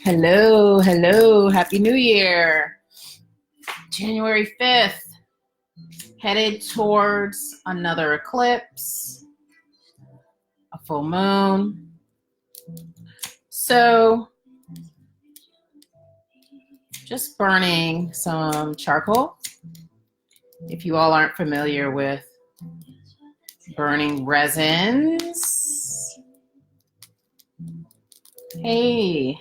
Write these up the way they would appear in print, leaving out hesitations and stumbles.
Hello, hello, Happy New Year. January 5th, headed towards another eclipse, a full moon. So, just burning some charcoal. If you all aren't familiar with burning resins. Hey.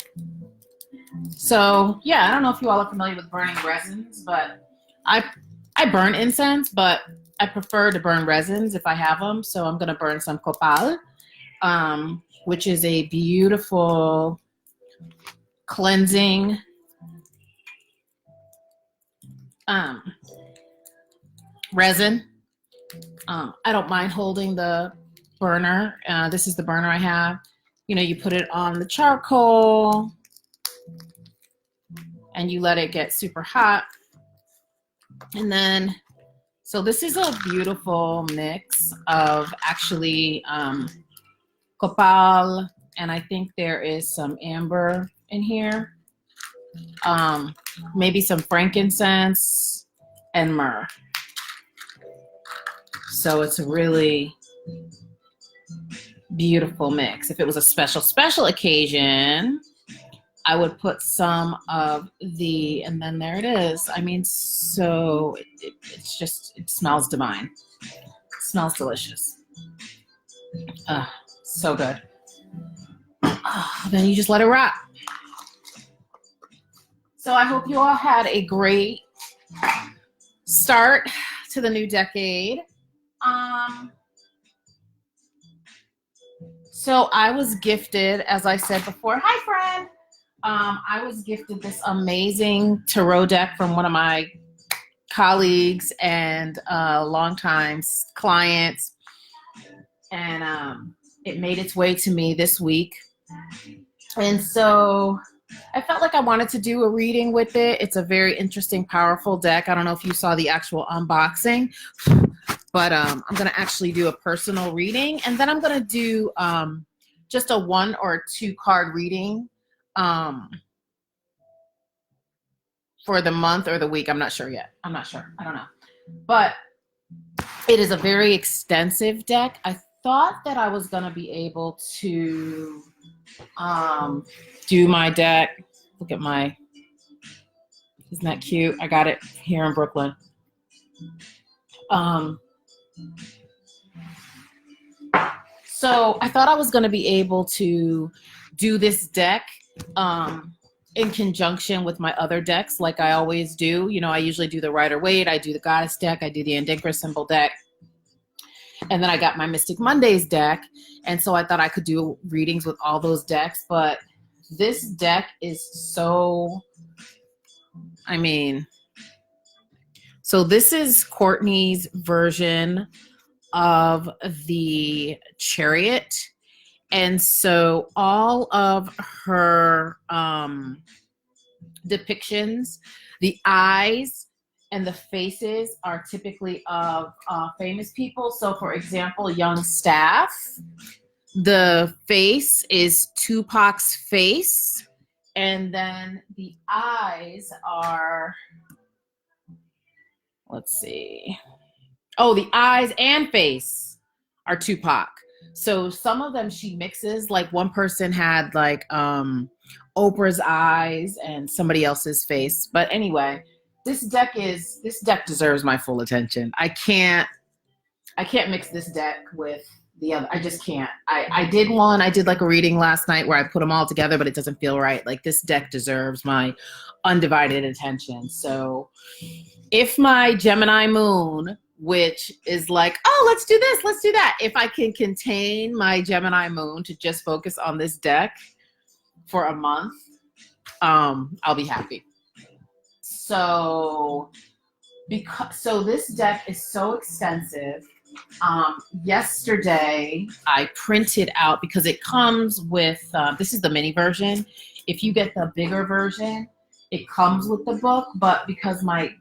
So, yeah, I don't know if you all are familiar with burning resins, but I burn incense, but I prefer to burn resins if I have them. So I'm going to burn some copal, which is a beautiful cleansing resin. I don't mind holding the burner. This is the burner I have. You know, you put it on the charcoal and you let it get super hot. And then, so this is a beautiful mix of actually copal, and I think there is some amber in here. Maybe some frankincense and myrrh. So it's a really beautiful mix. If it was a special occasion, I would put some of the, and then there it is. I mean, so it's just, it smells divine. It smells delicious. So good. Then you just let it rock. So I hope you all had a great start to the new decade. So I was gifted, as I said before, hi friend. I was gifted this amazing tarot deck from one of my colleagues and longtime clients, and it made its way to me this week. And so I felt like I wanted to do a reading with it. It's a very interesting, powerful deck. I don't know if you saw the actual unboxing, but I'm going to actually do a personal reading, and then I'm going to do just a 1 or 2 card reading for the month or the week. I'm not sure yet. I'm not sure. I don't know. But it is a very extensive deck. I thought that I was going to be able to do my deck. Look at my, isn't that cute? I got it here in Brooklyn. So I thought I was going to be able to do this deck in conjunction with my other decks like I always do. You know, I usually do the Rider-Waite, I do the Goddess deck, I do the Andinkra symbol deck, and then I got my Mystic Mondays deck, and so I thought I could do readings with all those decks, but this deck is so, I mean, so this is Courtney's version of the Chariot. And so all of her depictions, the eyes and the faces are typically of famous people. So for example, Young Staff, the face is Tupac's face. And then the eyes are, let's see. Oh, the eyes and face are Tupac. So some of them she mixes, like one person had like Oprah's eyes and somebody else's face. But anyway, this deck deserves my full attention. I can't mix this deck with the other. I just can't. I did like a reading last night where I put them all together, but it doesn't feel right. Like this deck deserves my undivided attention. So if my Gemini moon, which is like, oh, let's do this, let's do that. If I can contain my Gemini moon to just focus on this deck for a month, I'll be happy. So this deck is so extensive. Yesterday I printed out, because it comes with, this is the mini version. If you get the bigger version, it comes with the book, but because my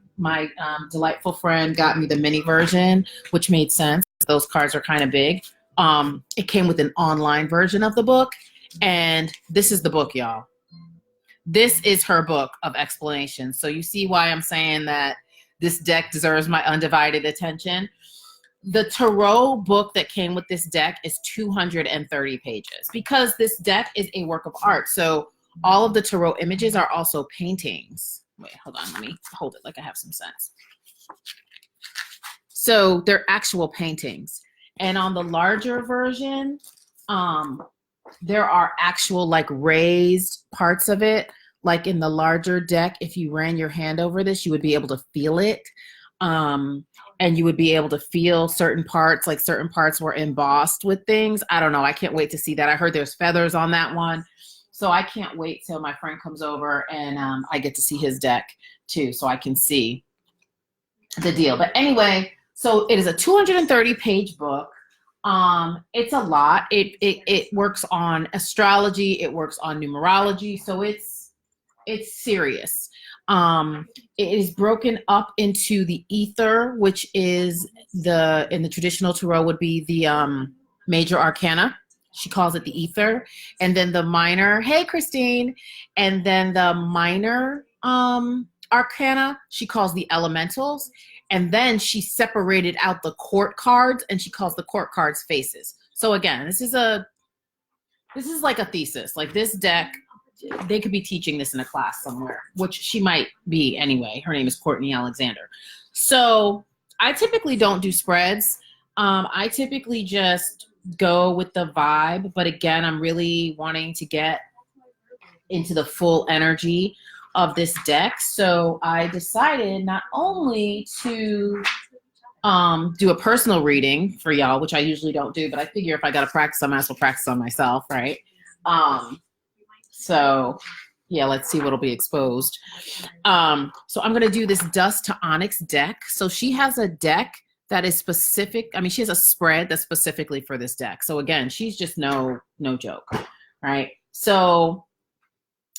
delightful friend got me the mini version, which made sense. Those cards are kind of big. It came with an online version of the book. And this is the book, y'all. This is her book of explanations. So you see why I'm saying that this deck deserves my undivided attention. The tarot book that came with this deck is 230 pages because this deck is a work of art. So all of the tarot images are also paintings. Wait, hold on. Let me hold it like I have some sense. So they're actual paintings. And on the larger version, there are actual like raised parts of it. Like in the larger deck, if you ran your hand over this, you would be able to feel it. And you would be able to feel certain parts, like certain parts were embossed with things. I don't know. I can't wait to see that. I heard there's feathers on that one. So I can't wait till my friend comes over and I get to see his deck too, so I can see the deal. But anyway, so it is a 230-page book. It's a lot. It works on astrology. It works on numerology. So it's serious. It is broken up into the ether, which is in the traditional tarot would be the major arcana. She calls it the ether. And then the minor, hey, Christine. And then the minor arcana, she calls the elementals. And then she separated out the court cards and she calls the court cards faces. So again, this is like a thesis. Like this deck, they could be teaching this in a class somewhere, which she might be anyway. Her name is Courtney Alexander. So I typically don't do spreads. I typically just go with the vibe. But again, I'm really wanting to get into the full energy of this deck. So I decided not only to do a personal reading for y'all, which I usually don't do, but I figure if I got to practice, I might as well practice on myself, right? So yeah, let's see what'll be exposed. So I'm going to do this Dust to Onyx deck. So she has a deck that is specific. I mean, she has a spread that's specifically for this deck. So again, she's just no joke, right? So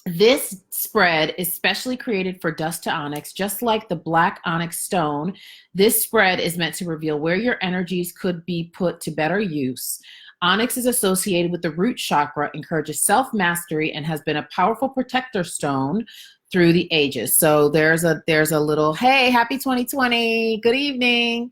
this spread is specially created for Dust to Onyx, just like the black onyx stone. This spread is meant to reveal where your energies could be put to better use. Onyx is associated with the root chakra, encourages self-mastery, and has been a powerful protector stone through the ages. So there's a little, hey, happy 2020, good evening.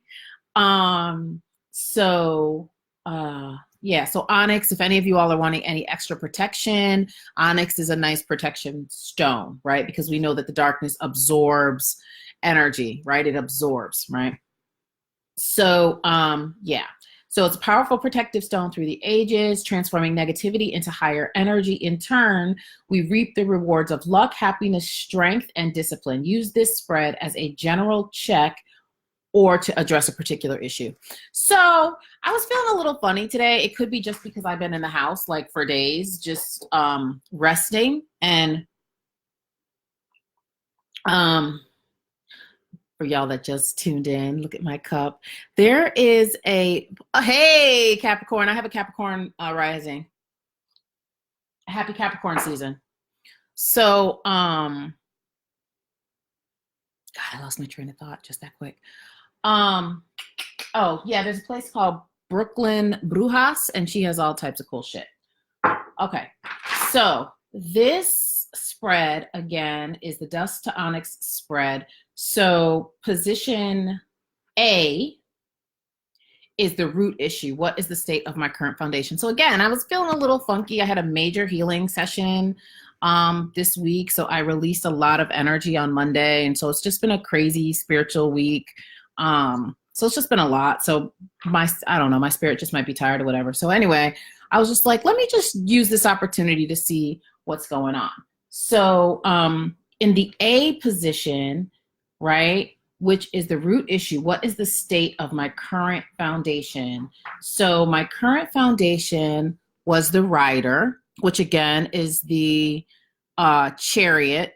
Yeah, so Onyx, if any of you all are wanting any extra protection, Onyx is a nice protection stone, right? Because we know that the darkness absorbs energy, right? It absorbs, right? So, yeah. So it's a powerful protective stone through the ages, transforming negativity into higher energy. In turn, we reap the rewards of luck, happiness, strength, and discipline. Use this spread as a general check or to address a particular issue. So I was feeling a little funny today. It could be just because I've been in the house like for days, just resting. And for y'all that just tuned in, look at my cup. There is hey, Capricorn. I have a Capricorn rising. Happy Capricorn season. So, God, I lost my train of thought just that quick. Oh yeah, there's a place called Brooklyn Brujas, and she has all types of cool shit. Okay, so this spread again is the Dust to Onyx spread. So position A is the root issue. What is the state of my current foundation? So again, I was feeling a little funky. I had a major healing session this week, so I released a lot of energy on Monday, and so it's just been a crazy spiritual week. So it's just been a lot. So I don't know, my spirit just might be tired or whatever. So anyway, I was just like, let me just use this opportunity to see what's going on. So in the A position, right, which is the root issue, what is the state of my current foundation? So my current foundation was the Rider, which again is the Chariot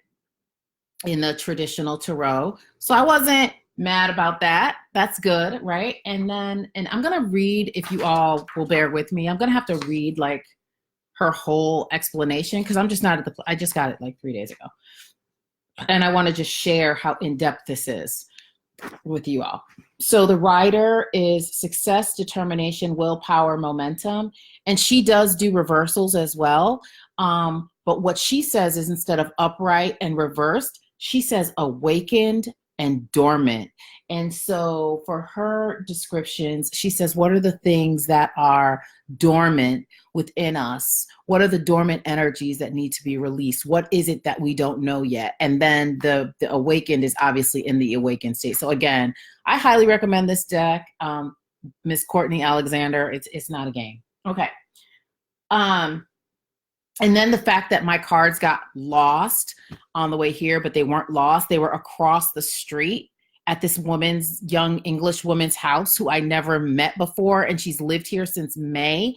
in the traditional tarot. So I wasn't mad about that. That's good, right? And I'm gonna read, if you all will bear with me, I'm gonna have to read like her whole explanation because I'm just not at I just got it like 3 days ago. And I want to just share how in-depth this is. with you all. So the rider is success, determination, willpower, momentum, and she does do reversals as well. But what she says is instead of upright and reversed, she says awakened and dormant. And so for her descriptions, she says, what are the things that are dormant within us? What are the dormant energies that need to be released? What is it that we don't know yet? And then the awakened is obviously in the awakened state. So again, I highly recommend this deck. Miss Courtney Alexander, it's not a game. Okay. And then the fact that my cards got lost on the way here, but they weren't lost. They were across the street at this woman's, young English woman's house who I never met before. And she's lived here since May.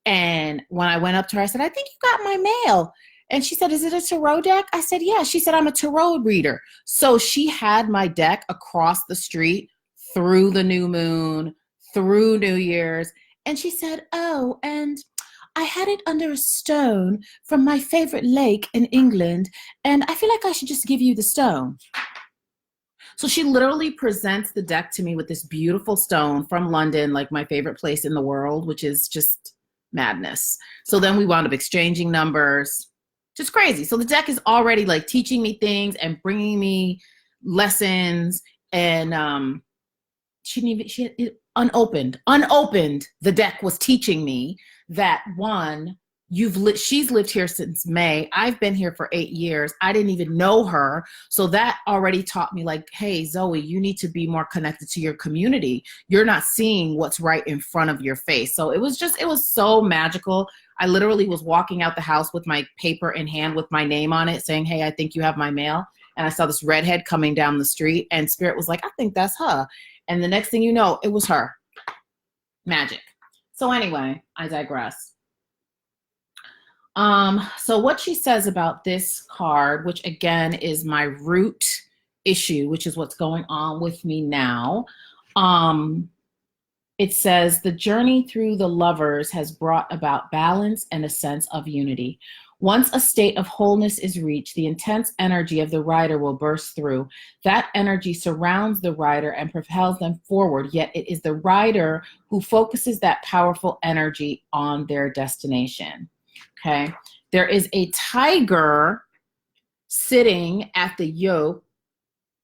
And when I went up to her, I said, I think you got my mail. And she said, is it a tarot deck? I said, yeah. She said, I'm a tarot reader. So she had my deck across the street through the new moon, through New Year's. And she said, oh, and I had it under a stone from my favorite lake in England, and I feel like I should just give you the stone. So she literally presents the deck to me with this beautiful stone from London, like my favorite place in the world, which is just madness. So then we wound up exchanging numbers, just crazy. So the deck is already like teaching me things and bringing me lessons, and unopened, the deck was teaching me that one, she's lived here since May. I've been here for 8 years. I didn't even know her. So that already taught me like, hey, Zoe, you need to be more connected to your community. You're not seeing what's right in front of your face. So it was so magical. I literally was walking out the house with my paper in hand with my name on it saying, hey, I think you have my mail. And I saw this redhead coming down the street and Spirit was like, I think that's her. And the next thing you know, it was her. Magic. So anyway, I digress. So what she says about this card, which again is my root issue, which is what's going on with me now. It says the journey through the lovers has brought about balance and a sense of unity. Once a state of wholeness is reached, the intense energy of the rider will burst through. That energy surrounds the rider and propels them forward, yet it is the rider who focuses that powerful energy on their destination. Okay. There is a tiger sitting at the yoke.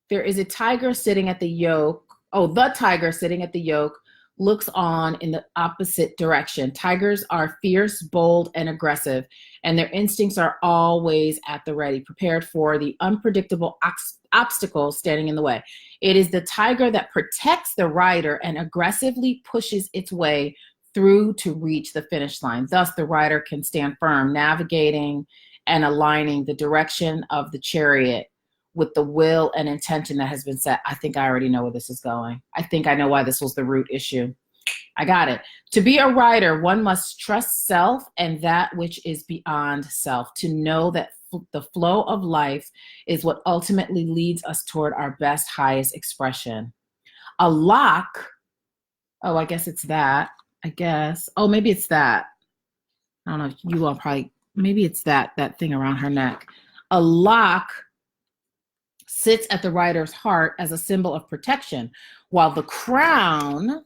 There is a tiger sitting at the yoke. Oh, the tiger sitting at the yoke looks on in the opposite direction. Tigers are fierce, bold, and aggressive, and their instincts are always at the ready, prepared for the unpredictable obstacles standing in the way. It is the tiger that protects the rider and aggressively pushes its way through to reach the finish line. Thus, the rider can stand firm, navigating and aligning the direction of the chariot with the will and intention that has been set. I think I already know where this is going. I think I know why this was the root issue. I got it. To be a writer, one must trust self and that which is beyond self, to know that the flow of life is what ultimately leads us toward our best, highest expression. A lock, oh, I guess it's that. I guess. Oh, maybe it's that. I don't know. You all probably, maybe it's that thing around her neck. A lock sits at the rider's heart as a symbol of protection, while the crown,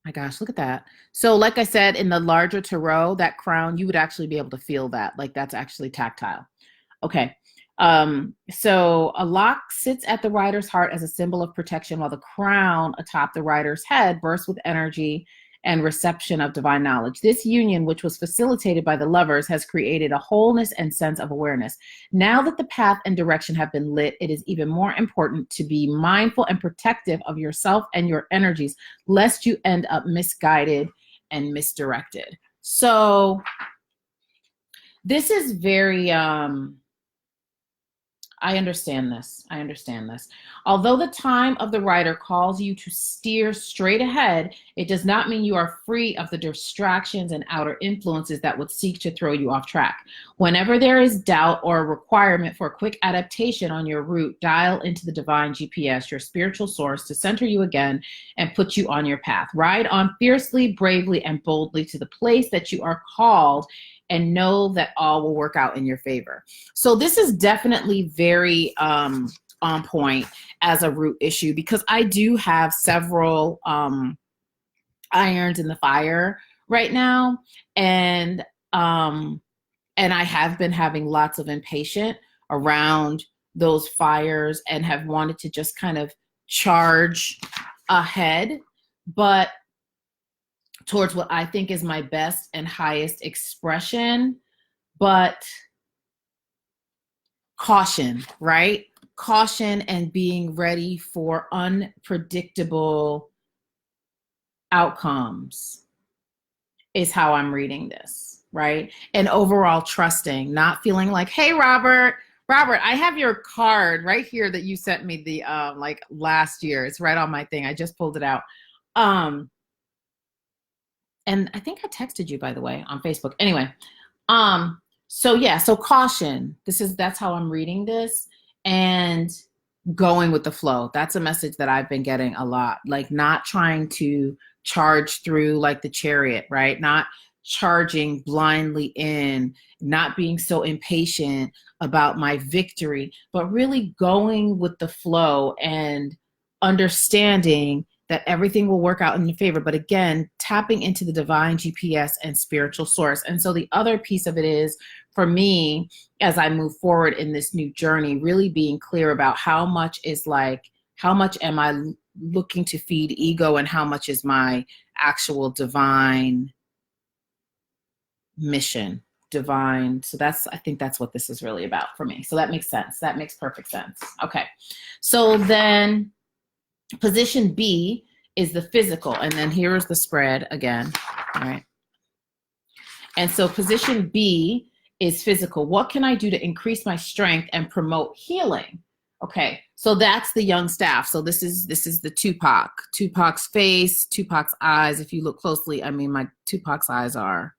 my gosh, look at that. So like I said, in the larger tarot, that crown, you would actually be able to feel that. Like that's actually tactile. Okay. So a lock sits at the rider's heart as a symbol of protection, while the crown atop the rider's head bursts with energy and reception of divine knowledge. This union, which was facilitated by the lovers, has created a wholeness and sense of awareness. Now that the path and direction have been lit, it is even more important to be mindful and protective of yourself and your energies, lest you end up misguided and misdirected. So this is very, I understand this. Although the time of the rider calls you to steer straight ahead, it does not mean you are free of the distractions and outer influences that would seek to throw you off track. Whenever there is doubt or a requirement for a quick adaptation on your route, dial into the divine GPS, your spiritual source, to center you again and put you on your path. Ride on fiercely, bravely, and boldly to the place that you are called, and know that all will work out in your favor. So this is definitely very on on point as a root issue, because I do have several irons in the fire right now. And I have been having lots of impatience around those fires and have wanted to just kind of charge ahead, but towards what I think is my best and highest expression. But caution, right? Caution and being ready for unpredictable outcomes is how I'm reading this, right? And overall trusting, not feeling like, hey, Robert, I have your card right here that you sent me the like last year. It's right on my thing. I just pulled it out. And I think I texted you, by the way, on Facebook. Anyway, so yeah, so caution. That's how I'm reading this, and going with the flow. That's a message that I've been getting a lot. Like, not trying to charge through like the chariot, right? Not charging blindly in, not being so impatient about my victory, but really going with the flow and understanding that everything will work out in your favor. But again, tapping into the divine GPS and spiritual source. And so the other piece of it is, for me, as I move forward in this new journey, really being clear about how much am I looking to feed ego and how much is my actual divine mission, divine. So I think that's what this is really about for me. So that makes sense. That makes perfect sense. Okay. So then position B is the physical. And then here is the spread again. All right. And so position B is physical. What can I do to increase my strength and promote healing? Okay. So that's the young staff. So this is the Tupac. Tupac's face, Tupac's eyes. If you look closely, I mean, my Tupac's eyes are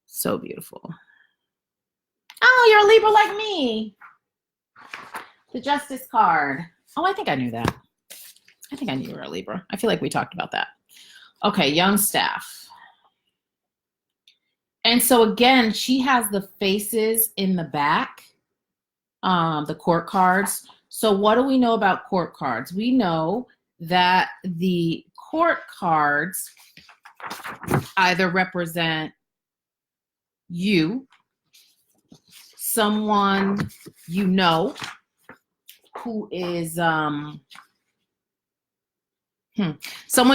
so beautiful. Oh, you're a Libra like me. The Justice card. Oh, I think I knew that. I think I knew you were a Libra. I feel like we talked about that. Okay, young staff. And so again, she has the faces in the back, the court cards. So what do we know about court cards? We know that the court cards either represent you, someone you know who is someone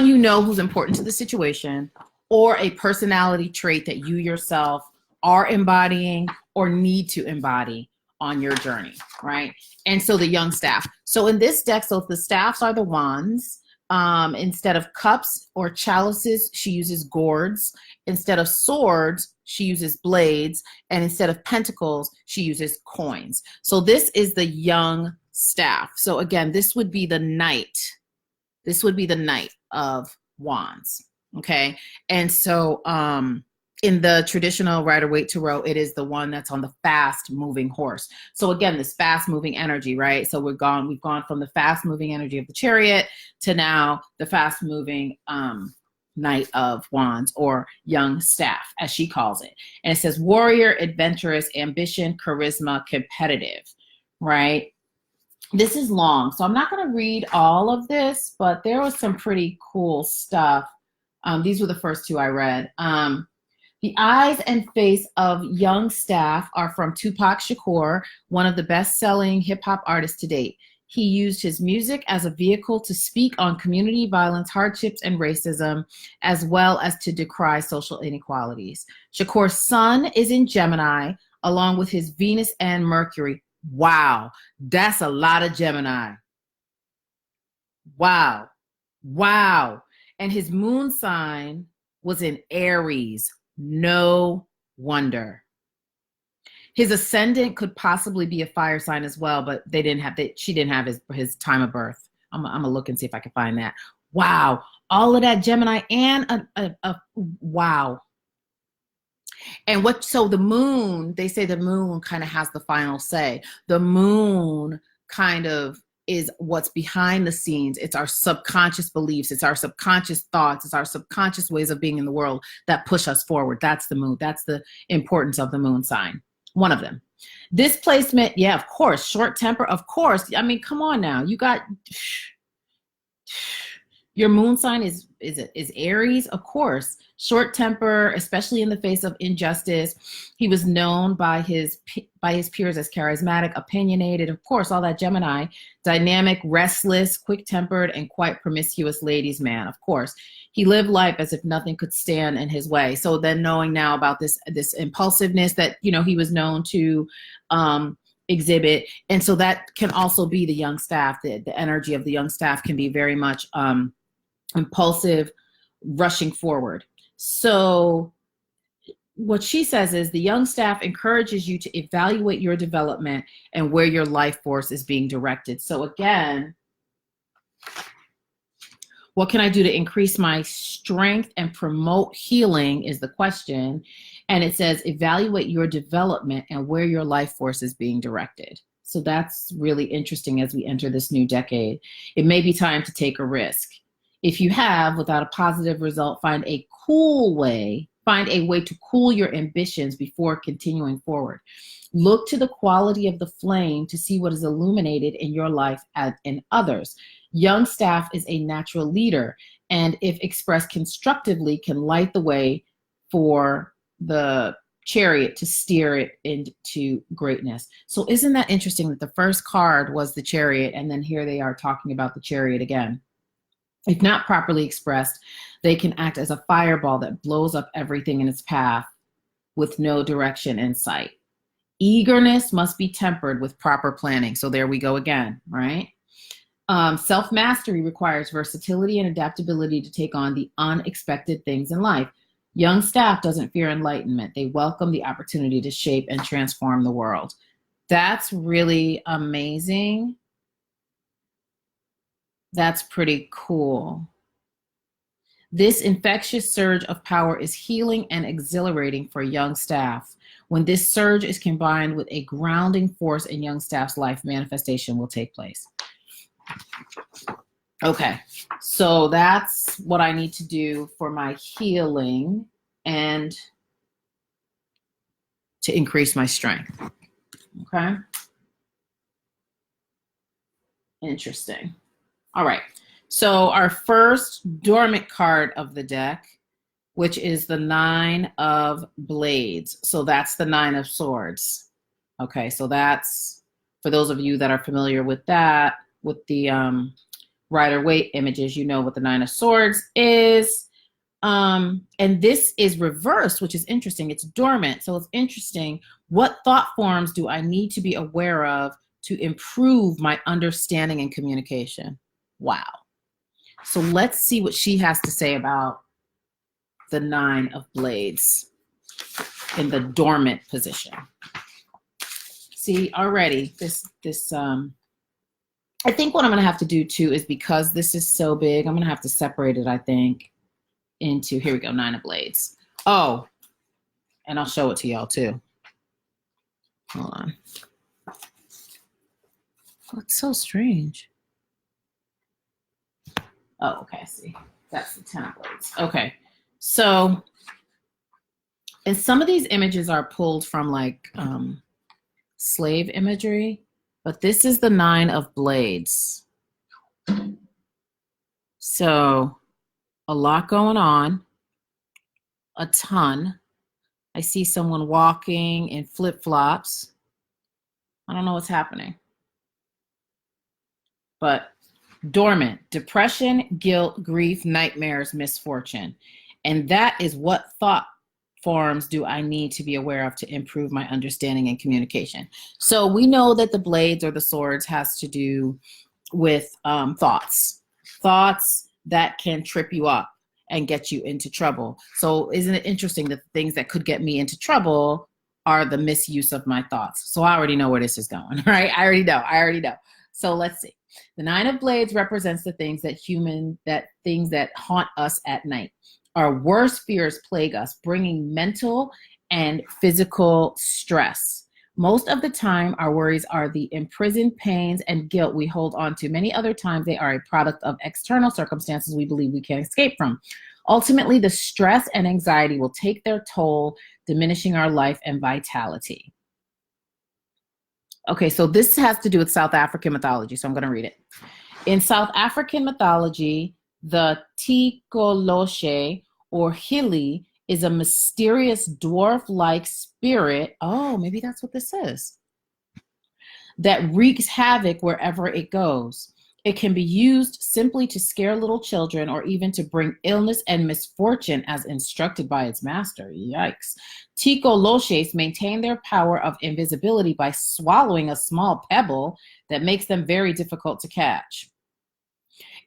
you know who's important to the situation, or a personality trait that you yourself are embodying or need to embody on your journey, right? And so the young staff. So in this deck, so if the staffs are the wands, instead of cups or chalices, she uses gourds. Instead of swords, she uses blades. And instead of pentacles, she uses coins. So this is the young staff. So again, this would be the knight. This would be the Knight of Wands, okay? And so in the traditional Rider-Waite Tarot, it is the one that's on the fast-moving horse. So again, this fast-moving energy, right? So we've gone from the fast-moving energy of the Chariot to now the fast-moving Knight of Wands, or young staff, as she calls it. And it says warrior, adventurous, ambition, charisma, competitive, right? This is long, so I'm not going to read all of this, but there was some pretty cool stuff. These were the first two I read. The eyes and face of young staff are from Tupac Shakur, one of the best-selling hip-hop artists to date. He used his music as a vehicle to speak on community violence, hardships, and racism, as well as to decry social inequalities. Shakur's sun is in Gemini, along with his Venus and Mercury. Wow, that's a lot of Gemini. Wow. And his moon sign was in Aries. No wonder. His ascendant could possibly be a fire sign as well, but she didn't have his time of birth. I'm gonna look and see if I can find that. Wow, all of that Gemini and wow. And so the moon, they say the moon kind of has the final say. The moon kind of is what's behind the scenes. It's our subconscious beliefs. It's our subconscious thoughts. It's our subconscious ways of being in the world that push us forward. That's the moon. That's the importance of the moon sign. One of them. This placement, yeah, of course. Short temper, of course. I mean, come on now. You got your moon sign is Aries, of course. Short temper, especially in the face of injustice. He was known by his peers as charismatic, opinionated, of course, all that Gemini. Dynamic, restless, quick-tempered, and quite promiscuous ladies' man, of course. He lived life as if nothing could stand in his way. So then knowing now about this impulsiveness that, you know, he was known to exhibit. And so that can also be the young staff. The energy of the young staff can be very much impulsive, rushing forward. So what she says is the young staff encourages you to evaluate your development and where your life force is being directed. So again, what can I do to increase my strength and promote healing is the question. And it says, evaluate your development and where your life force is being directed. So that's really interesting as we enter this new decade. It may be time to take a risk. If you have, without a positive result, find a way to cool your ambitions before continuing forward. Look to the quality of the flame to see what is illuminated in your life and in others. Young staff is a natural leader, and if expressed constructively, can light the way for the chariot to steer it into greatness. So isn't that interesting that the first card was the chariot, and then here they are talking about the chariot again? If not properly expressed, they can act as a fireball that blows up everything in its path with no direction in sight. Eagerness must be tempered with proper planning. So there we go again, right? Self-mastery requires versatility and adaptability to take on the unexpected things in life. Young staff doesn't fear enlightenment. They welcome the opportunity to shape and transform the world. That's really amazing. That's pretty cool. This infectious surge of power is healing and exhilarating for young staff. When this surge is combined with a grounding force in young staff's life, manifestation will take place. Okay, so that's what I need to do for my healing and to increase my strength. Okay. Interesting. All right. So our first dormant card of the deck, which is the 9 of Blades. So that's the 9 of Swords. Okay, so that's, for those of you that are familiar with that, with the Rider-Waite images, you know what the 9 of Swords is. And this is reversed, which is interesting. It's dormant. So it's interesting. What thought forms do I need to be aware of to improve my understanding and communication? Wow. So let's see what she has to say about the 9 of Blades in the dormant position. See, already this I think what I'm going to have to do too is, because this is so big, I'm going to have to separate it, I think, into, here we go, 9 of Blades. Oh, and I'll show it to y'all too. Hold on. Oh, it's so strange. Oh, okay, I see. That's the 10 of Blades. Okay, so, and some of these images are pulled from like slave imagery, but this is the 9 of Blades. So a lot going on, a ton. I see someone walking in flip-flops. I don't know what's happening. But dormant, depression, guilt, grief, nightmares, misfortune. And that is what thought forms do I need to be aware of to improve my understanding and communication. So we know that the blades or the swords has to do with thoughts that can trip you up and get you into trouble. So isn't it interesting that the things that could get me into trouble are the misuse of my thoughts? So I already know where this is going, right? I already know. So let's see. The 9 of Blades represents the things that haunt us at night. Our worst fears plague us, bringing mental and physical stress. Most of the time, our worries are the imprisoned pains and guilt we hold on to. Many other times, they are a product of external circumstances we believe we can't escape from. Ultimately, the stress and anxiety will take their toll, diminishing our life and vitality. Okay, so this has to do with South African mythology, so I'm going to read it. In South African mythology, the Tikoloshe or Hili is a mysterious dwarf-like spirit. Oh, maybe that's what this is. That wreaks havoc wherever it goes. It can be used simply to scare little children or even to bring illness and misfortune as instructed by its master. Yikes. Tikoloshes maintain their power of invisibility by swallowing a small pebble that makes them very difficult to catch.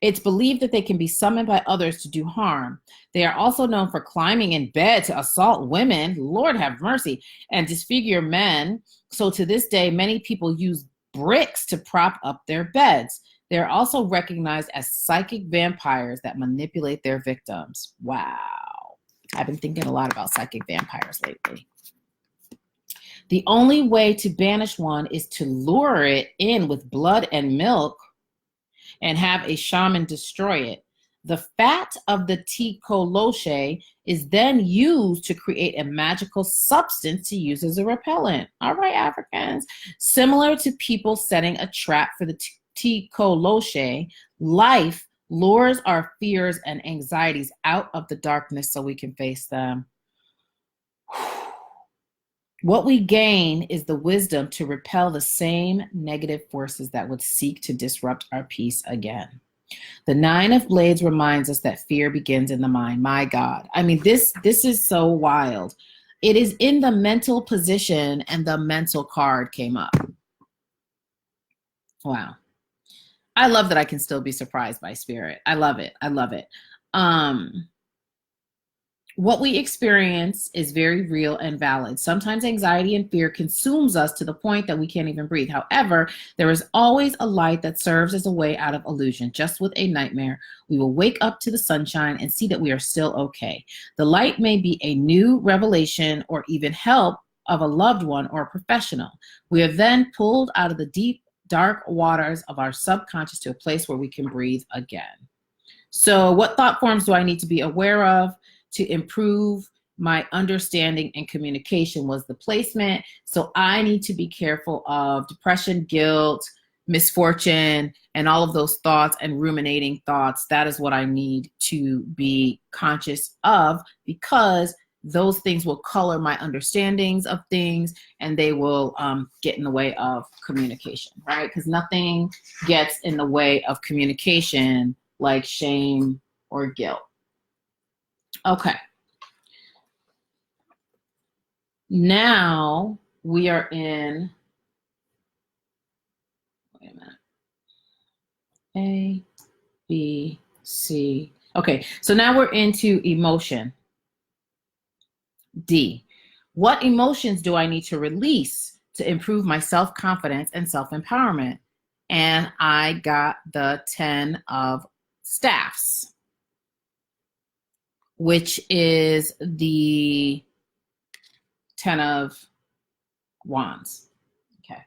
It's believed that they can be summoned by others to do harm. They are also known for climbing in bed to assault women, Lord have mercy, and disfigure men. So to this day, many people use bricks to prop up their beds. They're also recognized as psychic vampires that manipulate their victims. Wow. I've been thinking a lot about psychic vampires lately. The only way to banish one is to lure it in with blood and milk and have a shaman destroy it. The fat of the Tikoloshe is then used to create a magical substance to use as a repellent. All right, Africans. Similar to people setting a trap for the Tikoloshe, life lures our fears and anxieties out of the darkness so we can face them. What we gain is the wisdom to repel the same negative forces that would seek to disrupt our peace again. The Nine of Blades reminds us that fear begins in the mind. My God. I mean, this is so wild. It is in the mental position and the mental card came up. Wow. I love that I can still be surprised by spirit. I love it. I love it. What we experience is very real and valid. Sometimes anxiety and fear consumes us to the point that we can't even breathe. However, there is always a light that serves as a way out of illusion. Just with a nightmare, we will wake up to the sunshine and see that we are still okay. The light may be a new revelation or even help of a loved one or a professional. We are then pulled out of the deep, dark waters of our subconscious to a place where we can breathe again. So what thought forms do I need to be aware of to improve my understanding and communication was the placement. So I need to be careful of depression, guilt, misfortune, and all of those thoughts and ruminating thoughts. That is what I need to be conscious of, because those things will color my understandings of things and they will get in the way of communication, right? Because nothing gets in the way of communication like shame or guilt. Okay. Now we are in, wait a minute. A, B, C. Okay, so now we're into emotion. D. What emotions do I need to release to improve my self-confidence and self-empowerment? And I got the 10 of Staffs, which is the 10 of Wands. Okay.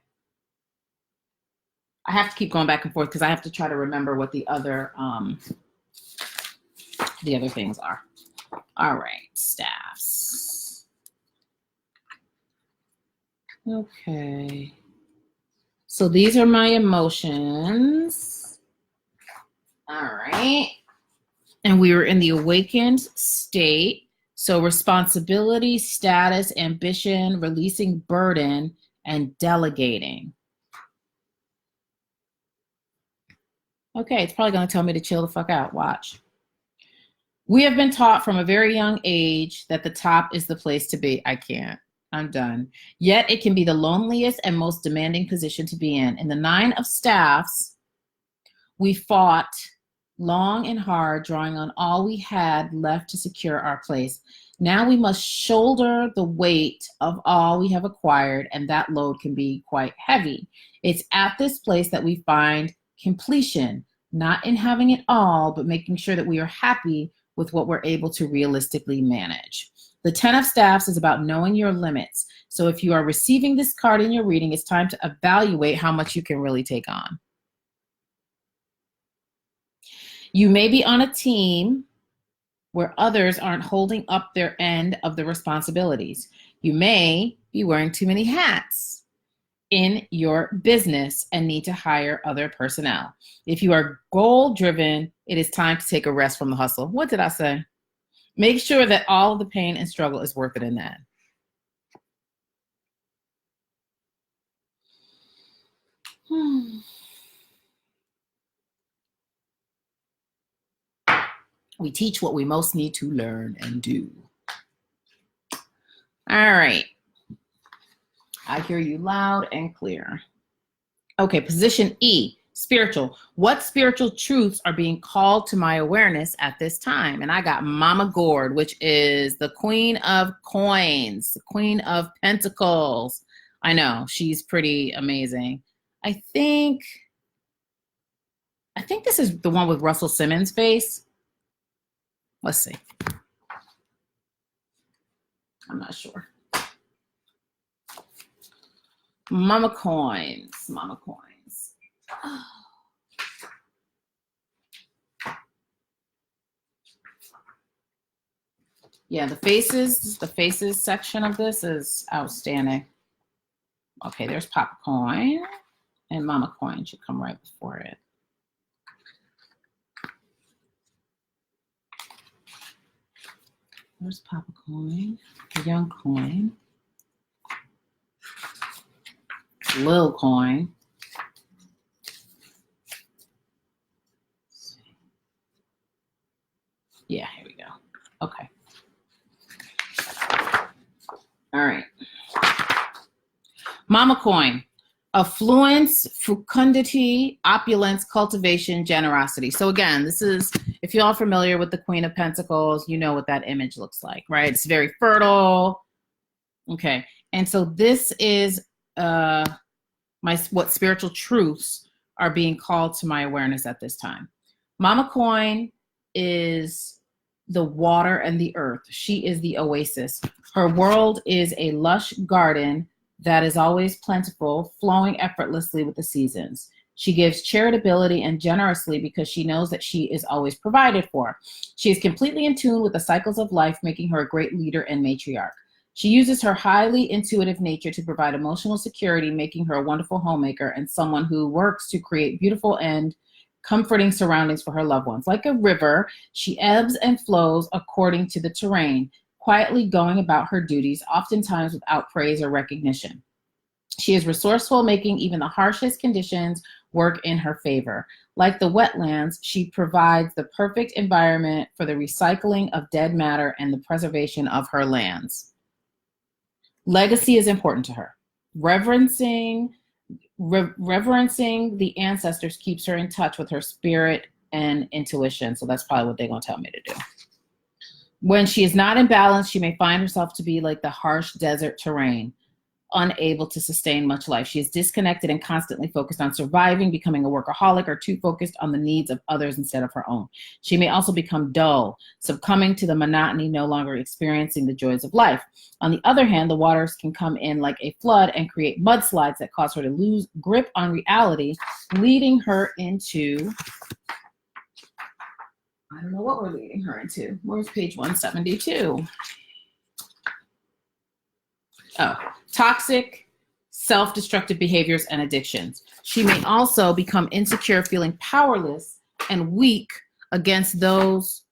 I have to keep going back and forth because I have to try to remember what the other things are. All right, Staffs. Okay. So these are my emotions. All right. And we were in the awakened state. So responsibility, status, ambition, releasing burden, and delegating. Okay, it's probably going to tell me to chill the fuck out. Watch. We have been taught from a very young age that the top is the place to be. I can't. I'm done. Yet it can be the loneliest and most demanding position to be in. In the 9 of Staffs, we fought long and hard, drawing on all we had left to secure our place. Now we must shoulder the weight of all we have acquired, and that load can be quite heavy. It's at this place that we find completion, not in having it all, but making sure that we are happy with what we're able to realistically manage. The 10 of Staffs is about knowing your limits. So if you are receiving this card in your reading, it's time to evaluate how much you can really take on. You may be on a team where others aren't holding up their end of the responsibilities. You may be wearing too many hats. in your business and need to hire other personnel. If you are goal-driven, it is time to take a rest from the hustle. What did I say? Make sure that all of the pain and struggle is worth it in that. We teach what we most need to learn and do. All right. I hear you loud and clear. Okay, position E, spiritual. What spiritual truths are being called to my awareness at this time? And I got Mama Gourd, which is the Queen of Coins, the Queen of Pentacles. I know, she's pretty amazing. I think this is the one with Russell Simmons' face. Let's see. I'm not sure. Mama Coins, Mama Coins. Oh. Yeah, the faces section of this is outstanding. Okay, there's Papa Coin, and Mama Coin should come right before it. There's Papa Coin, the young coin. Lil Coin. Yeah, here we go. Okay. All right. Mama Coin. Affluence, fecundity, opulence, cultivation, generosity. So again, this is, if you're all familiar with the Queen of Pentacles, you know what that image looks like, right? It's very fertile. Okay. And so this is what spiritual truths are being called to my awareness at this time. Mama Coin is the water and the earth. She is the oasis. Her world is a lush garden that is always plentiful, flowing effortlessly with the seasons. She gives charitability and generously because she knows that she is always provided for. She is completely in tune with the cycles of life, making her a great leader and matriarch. She uses her highly intuitive nature to provide emotional security, making her a wonderful homemaker and someone who works to create beautiful and comforting surroundings for her loved ones. Like a river, she ebbs and flows according to the terrain, quietly going about her duties, oftentimes without praise or recognition. She is resourceful, making even the harshest conditions work in her favor. Like the wetlands, she provides the perfect environment for the recycling of dead matter and the preservation of her lands. Legacy is important to her. Reverencing the ancestors keeps her in touch with her spirit and intuition. So that's probably what they're going to tell me to do. When she is not in balance, she may find herself to be like the harsh desert terrain, unable to sustain much life. She is disconnected and constantly focused on surviving, becoming a workaholic, or too focused on the needs of others instead of her own. She may also become dull, succumbing to the monotony, no longer experiencing the joys of life. On the other hand, the waters can come in like a flood and create mudslides that cause her to lose grip on reality, leading her into... I don't know what we're leading her into. Where's page 172? Oh, toxic, self-destructive behaviors and addictions. She may also become insecure, feeling powerless and weak against those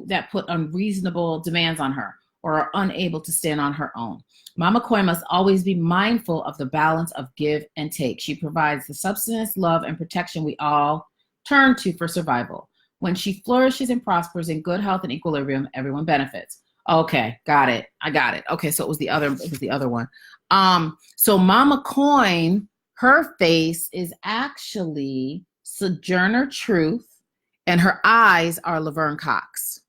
that put unreasonable demands on her or are unable to stand on her own. Mama Coin must always be mindful of the balance of give and take. She provides the substance, love, and protection we all turn to for survival. When she flourishes and prospers in good health and equilibrium, everyone benefits. Okay, got it. I got it. Okay, so it was the other one. So Mama Coin, her face is actually Sojourner Truth, and her eyes are Laverne Cox.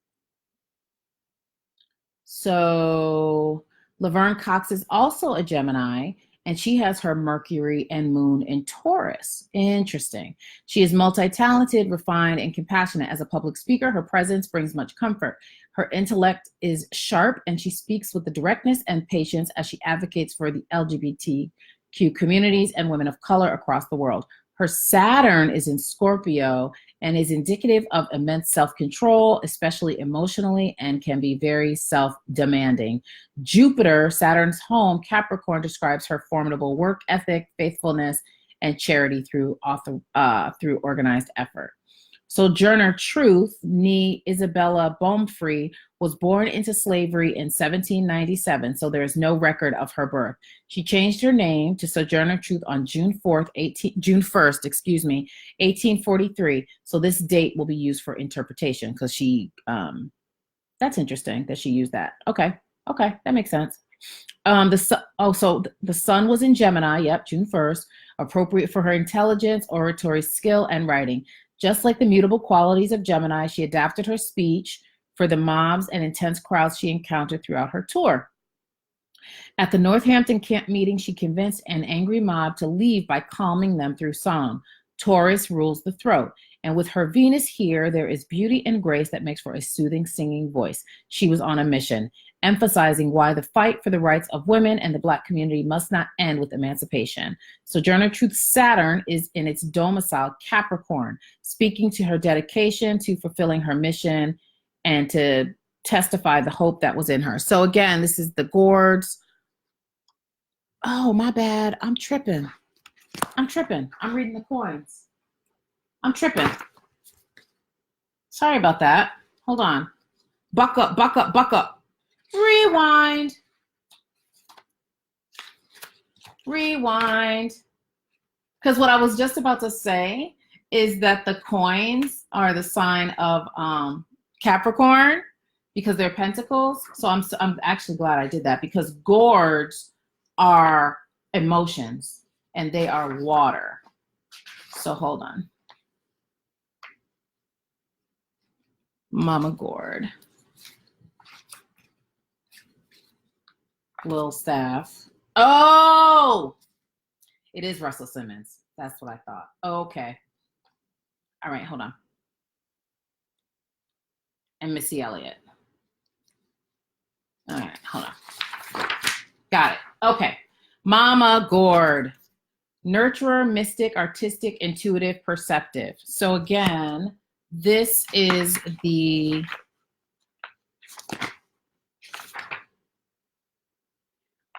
So Laverne Cox is also a Gemini, and she has her Mercury and Moon in Taurus. Interesting. She is multi-talented, refined, and compassionate. As a public speaker, her presence brings much comfort. Her intellect is sharp, and she speaks with the directness and patience as she advocates for the LGBTQ communities and women of color across the world. Her Saturn is in Scorpio and is indicative of immense self-control, especially emotionally, and can be very self-demanding. Jupiter, Saturn's home, Capricorn, describes her formidable work ethic, faithfulness, and charity through organized effort. Sojourner Truth, nee Isabella Baumfree, was born into slavery in 1797, so there is no record of her birth. She changed her name to Sojourner Truth on June 1st, 1843. So this date will be used for interpretation because she, that's interesting that she used that. Okay, that makes sense. So the sun was in Gemini, yep, June 1st, appropriate for her intelligence, oratory skill, and writing. Just like the mutable qualities of Gemini, she adapted her speech for the mobs and intense crowds she encountered throughout her tour. At the Northampton camp meeting, she convinced an angry mob to leave by calming them through song. Taurus rules the throat. And with her Venus here, there is beauty and grace that makes for a soothing singing voice. She was on a mission, emphasizing why the fight for the rights of women and the Black community must not end with emancipation. Sojourner Truth's Saturn is in its domicile, Capricorn, speaking to her dedication to fulfilling her mission and to testify the hope that was in her. So again, this is the gourds. Oh, my bad. I'm tripping. I'm reading the coins. I'm tripping. Sorry about that. Hold on. Buck up. Rewind. Because what I was just about to say is that the coins are the sign of Capricorn because they're pentacles. So I'm actually glad I did that because gourds are emotions and they are water. So hold on. Mama gourd. Little staff. Oh, it is Russell Simmons. That's what I thought. Okay. All right, hold on. And Missy Elliott. All right, hold on. Got it. Okay. Mama gourd. Nurturer, mystic, artistic, intuitive, perceptive. So again, this is the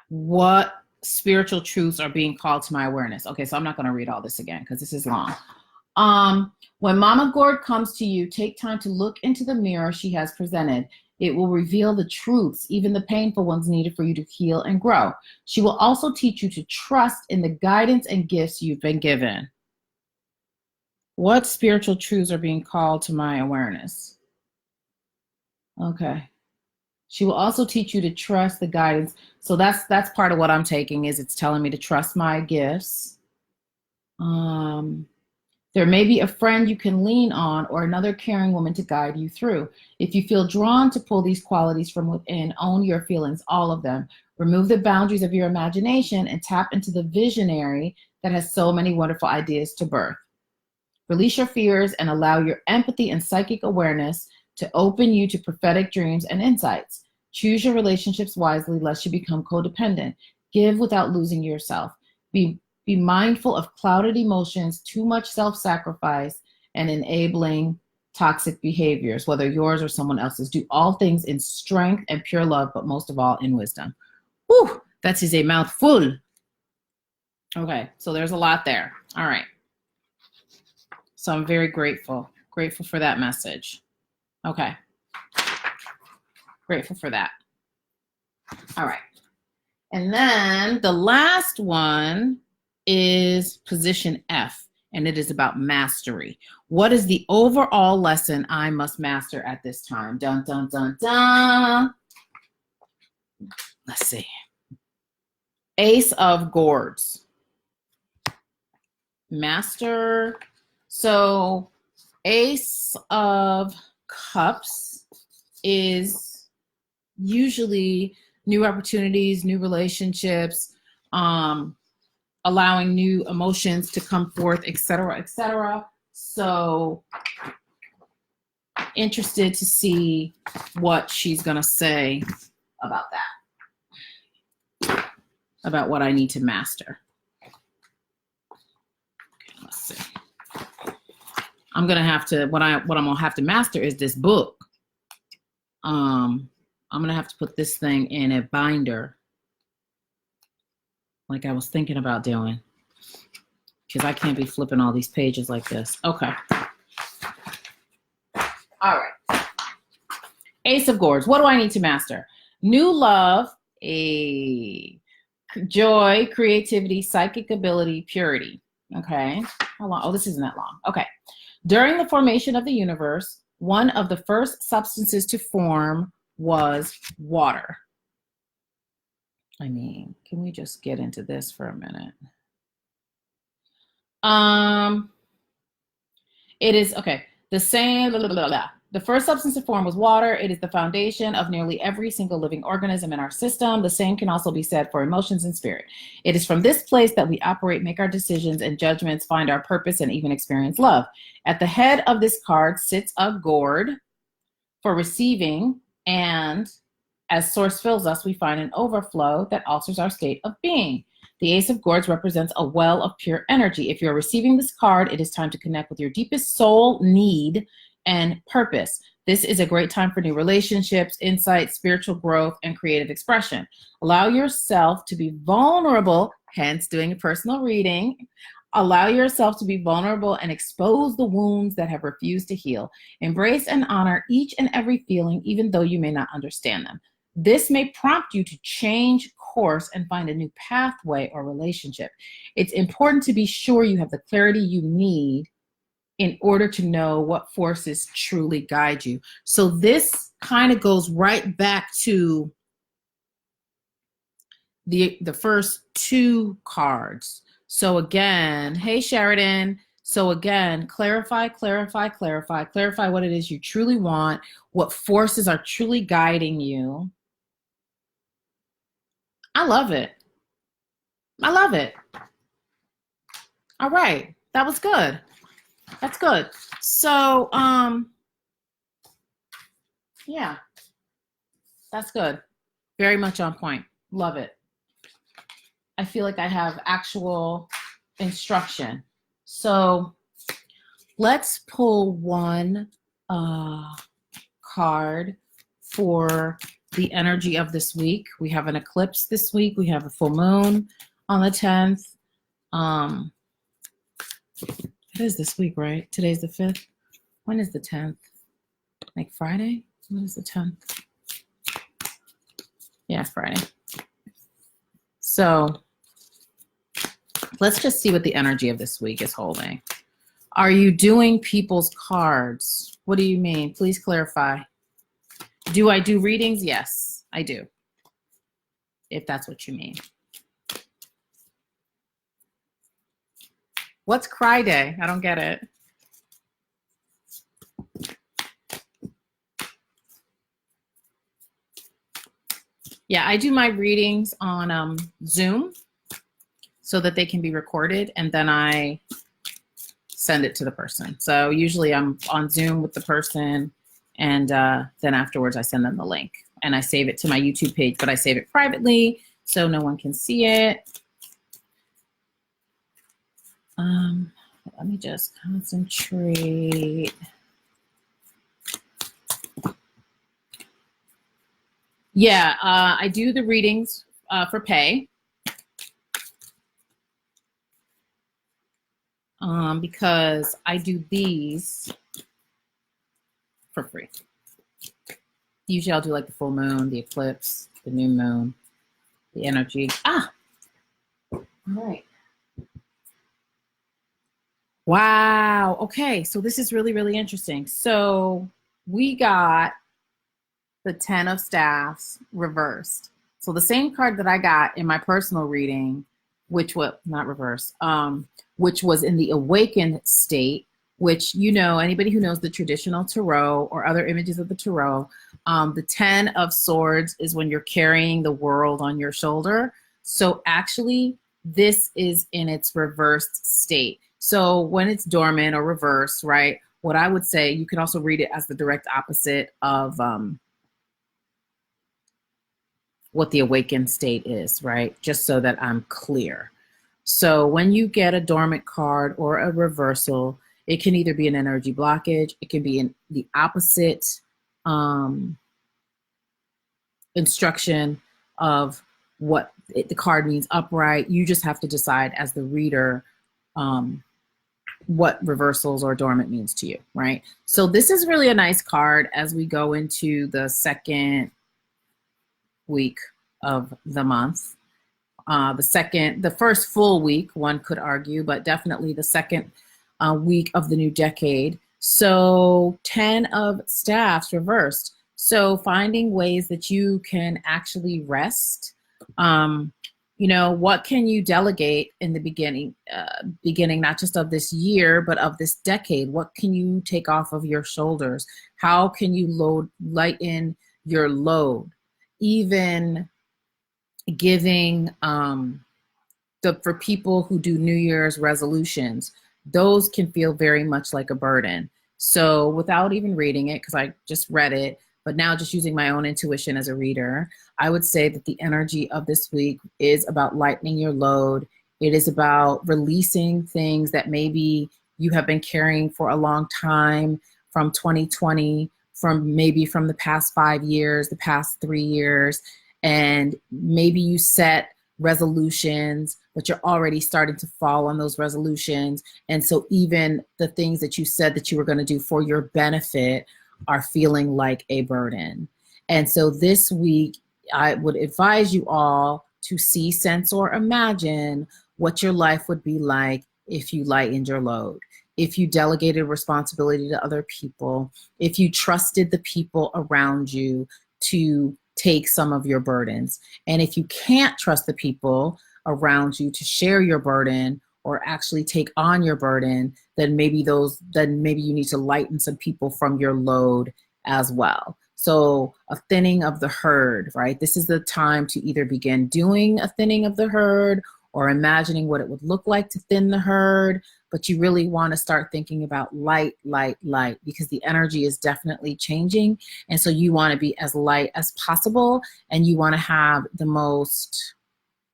what spiritual truths are being called to my awareness. Okay, so I'm not going to read all this again because this is long. When Mama Gourd comes to you, take time to look into the mirror she has presented. It will reveal the truths, even the painful ones needed for you to heal and grow. She will also teach you to trust in the guidance and gifts you've been given. What spiritual truths are being called to my awareness? Okay. She will also teach you to trust the guidance. So that's part of what I'm taking is it's telling me to trust my gifts. There may be a friend you can lean on or another caring woman to guide you through. If you feel drawn to pull these qualities from within, own your feelings, all of them. Remove the boundaries of your imagination and tap into the visionary that has so many wonderful ideas to birth. Release your fears and allow your empathy and psychic awareness to open you to prophetic dreams and insights. Choose your relationships wisely lest you become codependent. Give without losing yourself. Be mindful of clouded emotions, too much self-sacrifice, and enabling toxic behaviors, whether yours or someone else's. Do all things in strength and pure love, but most of all in wisdom. Whew, that is a mouthful. Okay, so there's a lot there. All right. So I'm very grateful for that message. Okay. Grateful for that. All right. And then the last one is position F, and it is about mastery. What is the overall lesson I must master at this time? Dun, dun, dun, dun. Let's see. Ace of Gourds. Master. So Ace of Cups is usually new opportunities, new relationships, allowing new emotions to come forth, etc., etc. So interested to see what she's going to say about that, about what I need to master. Okay, let's see. I'm gonna have to, what I'm gonna have to master is this book. I'm gonna have to put this thing in a binder, like I was thinking about doing, because I can't be flipping all these pages like this. Okay. All right. Ace of Gourds. What do I need to master? New love, joy, creativity, psychic ability, purity. Okay. How long? Oh, this isn't that long. Okay. During the formation of the universe, one of the first substances to form was water. I mean, can we just get into this for a minute? It is, okay, the same, blah, blah, blah, blah. The first substance to form was water. It is the foundation of nearly every single living organism in our system. The same can also be said for emotions and spirit. It is from this place that we operate, make our decisions and judgments, find our purpose, and even experience love. At the head of this card sits a gourd for receiving, and as source fills us, we find an overflow that alters our state of being. The Ace of Gourds represents a well of pure energy. If you're receiving this card, it is time to connect with your deepest soul need and purpose. This is a great time for new relationships, insight, spiritual growth, and creative expression. Allow yourself to be vulnerable, hence doing a personal reading. Allow yourself to be vulnerable and expose the wounds that have refused to heal. Embrace and honor each and every feeling, even though you may not understand them. This may prompt you to change course and find a new pathway or relationship. It's important to be sure you have the clarity you need in order to know what forces truly guide you. So this kind of goes right back to the first two cards. So again, hey Sheridan. So again, clarify what it is you truly want, what forces are truly guiding you. I love it. I love it. All right, that was good. That's good. So, yeah, that's good. Very much on point. Love it. I feel like I have actual instruction. So let's pull one card for the energy of this week. We have an eclipse this week. We have a full moon on the 10th. It is this week, right? Today's the 5th. When is the 10th? Like Friday? When is the 10th? Yeah, Friday. So let's just see what the energy of this week is holding. Are you doing people's cards? What do you mean? Please clarify. Do I do readings? Yes, I do. If that's what you mean. What's Cry Day? I don't get it. Yeah, I do my readings on Zoom so that they can be recorded, and then I send it to the person. So usually I'm on Zoom with the person, and then afterwards I send them the link. And I save it to my YouTube page, but I save it privately so no one can see it. Let me just concentrate. Yeah, I do the readings for pay. Because I do these for free. Usually I'll do like the full moon, the eclipse, the new moon, the energy. All right. Wow. Okay. So this is really, really interesting. So we got the 10 of Staffs reversed. So the same card that I got in my personal reading, which was not reversed, which was in the awakened state, which, you know, anybody who knows the traditional tarot or other images of the tarot, the 10 of Swords is when you're carrying the world on your shoulder. So actually, this is in its reversed state. So when it's dormant or reversed, right, what I would say, you can also read it as the direct opposite of what the awakened state is, right? Just so that I'm clear. So when you get a dormant card or a reversal, It can either be an energy blockage, it can be in the opposite instruction of what the card means upright. You just have to decide as the reader what reversals or dormant means to you, right? So this is really a nice card as we go into the second week of the month. The first full week, one could argue, but definitely the second week of the new decade. So 10 of staffs reversed. So finding ways that you can actually rest. You know, what can you delegate in the beginning, not just of this year, but of this decade? What can you take off of your shoulders? How can you lighten your load? Even giving for people who do New Year's resolutions, those can feel very much like a burden. So without even reading it, because I just read it, but now just using my own intuition as a reader, I would say that the energy of this week is about lightening your load. It is about releasing things that maybe you have been carrying for a long time from 2020, from the past 5 years, the past 3 years. And maybe you set resolutions, but you're already starting to fall on those resolutions. And so even the things that you said that you were going to do for your benefit are feeling like a burden. And so this week, I would advise you all to see, sense, or imagine what your life would be like if you lightened your load, if you delegated responsibility to other people, if you trusted the people around you to take some of your burdens. And if you can't trust the people around you to share your burden or actually take on your burden, then maybe you need to lighten some people from your load as well. So a thinning of the herd, right? This is the time to either begin doing a thinning of the herd or imagining what it would look like to thin the herd. But you really want to start thinking about light, because the energy is definitely changing. And so you want to be as light as possible, and you want to have the most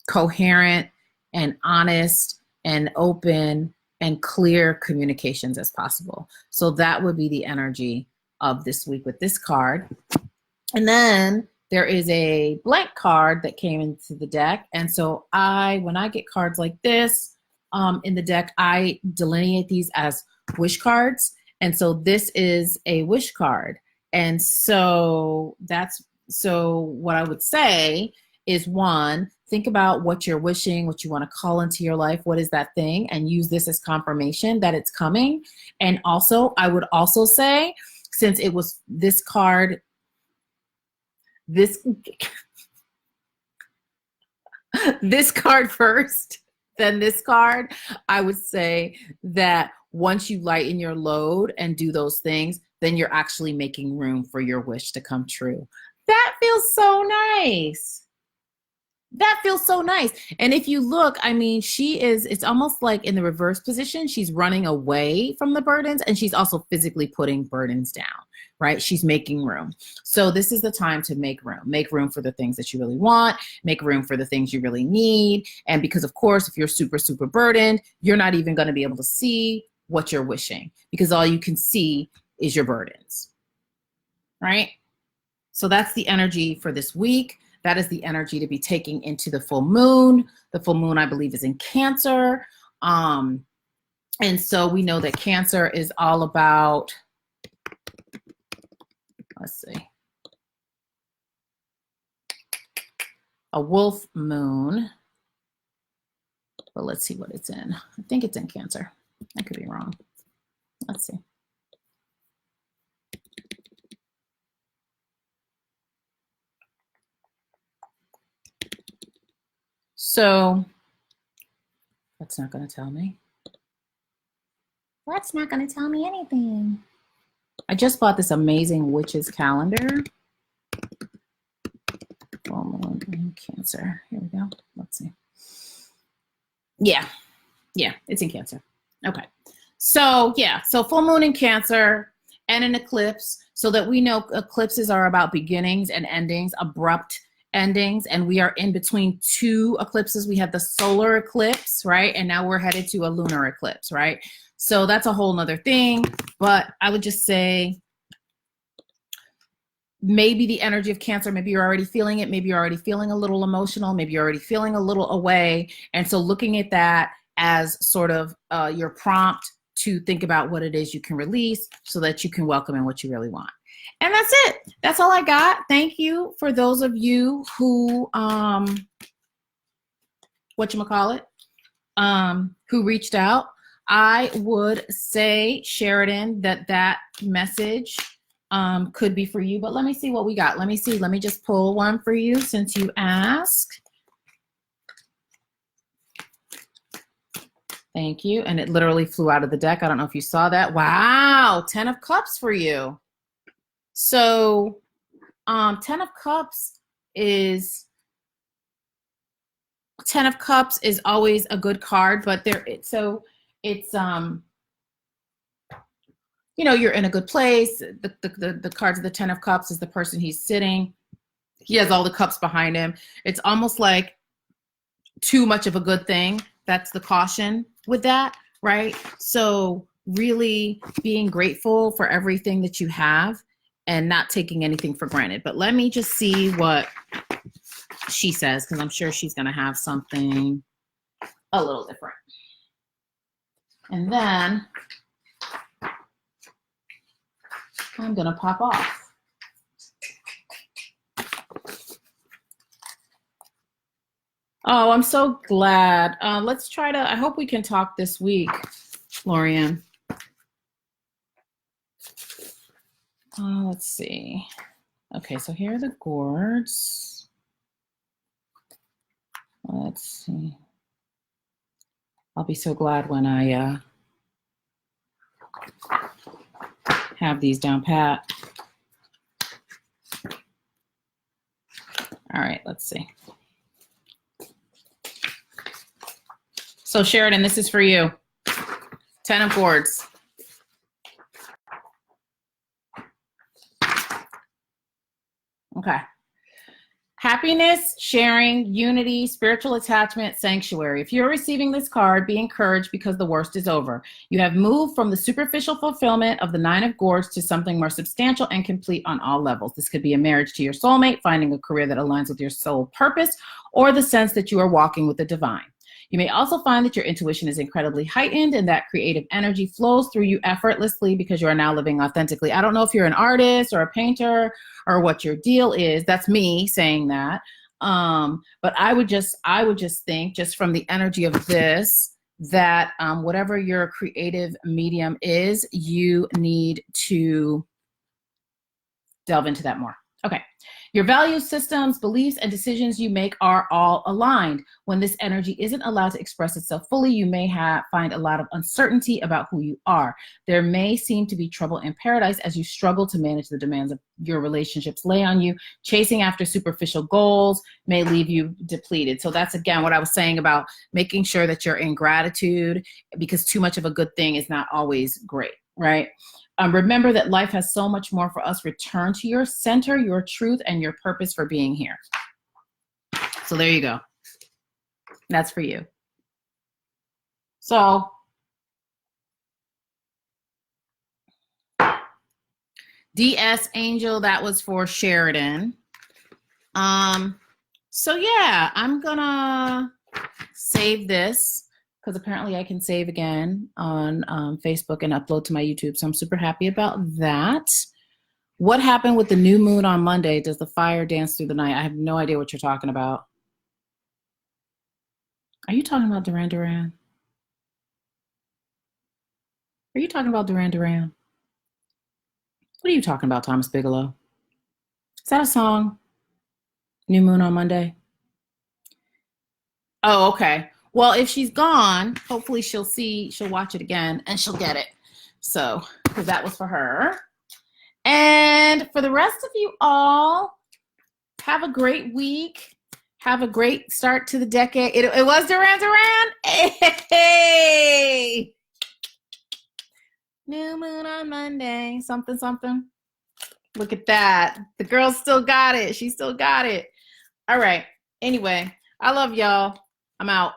coherent and honest and open and clear communications as possible. So that would be the energy of this week with this card. And then there is a blank card that came into the deck. And so when I get cards like this in the deck, I delineate these as wish cards. And so this is a wish card. And so what I would say is, one, think about what you're wishing, what you want to call into your life. What is that thing? And use this as confirmation that it's coming. And also, I would also say, since it was this card, this card first, then this card, I would say that once you lighten your load and do those things, then you're actually making room for your wish to come true. That feels so nice. That feels so nice. And if you look, I mean, it's almost like in the reverse position. She's running away from the burdens, and she's also physically putting burdens down, right? She's making room. So this is the time to make room for the things that you really want, make room for the things you really need. And because, of course, if you're super, super burdened, you're not even going to be able to see what you're wishing, because all you can see is your burdens, right? So that's the energy for this week. That is the energy to be taking into the full moon. The full moon, I believe, is in Cancer. And so we know that Cancer is all about, let's see, a wolf moon. But let's see what it's in. I think it's in Cancer. I could be wrong. Let's see. So that's not going to tell me. That's not going to tell me anything. I just bought this amazing witch's calendar. Full moon in Cancer. Here we go. Let's see. Yeah, it's in Cancer. Okay. So full moon in Cancer and an eclipse, so that we know eclipses are about beginnings and endings, abrupt endings, and we are in between two eclipses. We had the solar eclipse, right? And now we're headed to a lunar eclipse, right? So that's a whole nother thing. But I would just say, maybe the energy of Cancer, maybe you're already feeling it. Maybe you're already feeling a little emotional. Maybe you're already feeling a little away. And so looking at that as sort of your prompt to think about what it is you can release so that you can welcome in what you really want. And that's it. That's all I got. Thank you for those of you who, who reached out. I would say, Sheridan, that message could be for you, but let me see what we got. Let me see. Let me just pull one for you since you asked. Thank you. And it literally flew out of the deck. I don't know if you saw that. Wow. 10 of Cups for you. So 10 of Cups is always a good card, but it's you know, you're in a good place. The cards of the 10 of Cups is the person he's sitting. He has all the cups behind him. It's almost like too much of a good thing. That's the caution with that, right? So really being grateful for everything that you have and not taking anything for granted. But let me just see what she says, because I'm sure she's going to have something a little different. And then I'm going to pop off. Oh, I'm so glad. Let's try to, I hope we can talk this week, Lorian. Let's see. Okay, so here are the gourds. Let's see. I'll be so glad when I have these down pat. All right, let's see. So Sheridan, this is for you. 10 of Gourds. Okay. Happiness, sharing, unity, spiritual attachment, sanctuary. If you're receiving this card, be encouraged because the worst is over. You have moved from the superficial fulfillment of the 9 of Gourds to something more substantial and complete on all levels. This could be a marriage to your soulmate, finding a career that aligns with your soul purpose, or the sense that you are walking with the divine. You may also find that your intuition is incredibly heightened and that creative energy flows through you effortlessly because you are now living authentically. I don't know if you're an artist or a painter or what your deal is. That's me saying that. But I would just think, just from the energy of this, that whatever your creative medium is, you need to delve into that more. Okay. Your values, systems, beliefs, and decisions you make are all aligned. When this energy isn't allowed to express itself fully, you may find a lot of uncertainty about who you are. There may seem to be trouble in paradise as you struggle to manage the demands of your relationships lay on you. Chasing after superficial goals may leave you depleted. So that's, again, what I was saying about making sure that you're in gratitude, because too much of a good thing is not always great, right? Remember that life has so much more for us. Return to your center, your truth, and your purpose for being here. So there you go. That's for you. So DS Angel, that was for Sheridan. So yeah, I'm gonna save this, because apparently I can save again on Facebook and upload to my YouTube. So I'm super happy about that. What happened with the new moon on Monday? Does the fire dance through the night? I have no idea what you're talking about. Are you talking about Duran Duran? Are you talking about Duran Duran? What are you talking about, Thomas Bigelow? Is that a song? New moon on Monday? Oh, okay. Well, if she's gone, hopefully she'll watch it again and she'll get it. So, because that was for her. And for the rest of you all, have a great week. Have a great start to the decade. It was Duran Duran. Hey! New moon on Monday. Something, something. Look at that. The girl still got it. She still got it. All right. Anyway, I love y'all. I'm out.